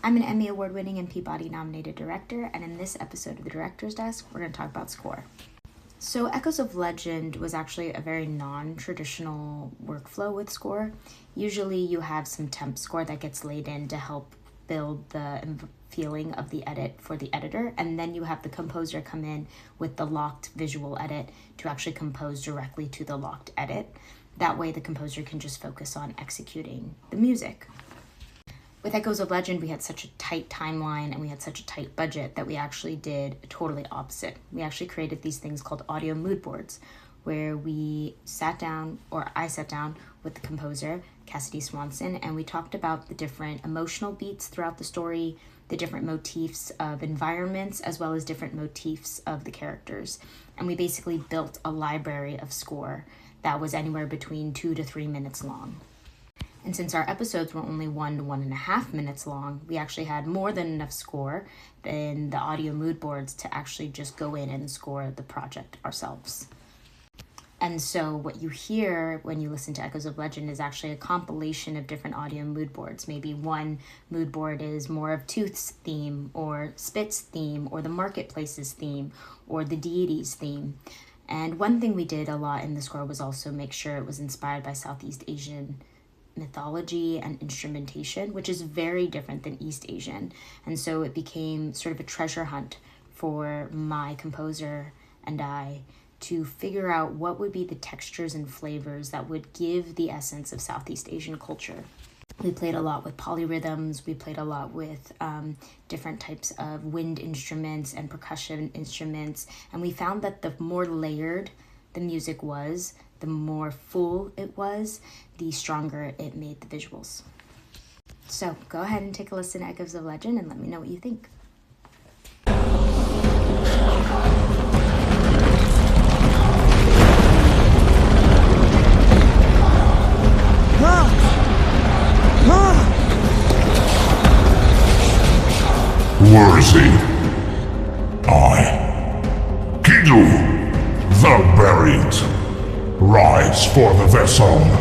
I'm an Emmy Award-winning and Peabody-nominated director, and in this episode of The Director's Desk, we're going to talk about score. So Echoes of Legend was actually a very non-traditional workflow with score. Usually you have some temp score that gets laid in to help build the feeling of the edit for the editor, and then you have the composer come in with the locked visual edit to actually compose directly to the locked edit. That way the composer can just focus on executing the music. With Echoes of Legend, we had such a tight timeline and we had such a tight budget that we actually did totally opposite. We actually created these things called audio mood boards, where I sat down with the composer, Cassidy Swanson, and we talked about the different emotional beats throughout the story, the different motifs of environments, as well as different motifs of the characters. And we basically built a library of score that was anywhere between 2 to 3 minutes long. And since our episodes were only 1 to 1.5 minutes long, we actually had more than enough score in the audio mood boards to actually just go in and score the project ourselves. And so what you hear when you listen to Echoes of Legend is actually a compilation of different audio mood boards. Maybe one mood board is more of Tooth's theme, or Spit's theme, or the Marketplace's theme, or the Deity's theme. And one thing we did a lot in the score was also make sure it was inspired by Southeast Asian mythology and instrumentation, which is very different than East Asian. And so it became sort of a treasure hunt for my composer and I to figure out what would be the textures and flavors that would give the essence of Southeast Asian culture. We played a lot with polyrhythms, we played a lot with different types of wind instruments and percussion instruments, and we found that the more layered the music was, the more full it was, the stronger it made the visuals. So go ahead and take a listen to Echoes of Legend and let me know what you think. Where is he? Kidu, the buried. Rise for the vessel.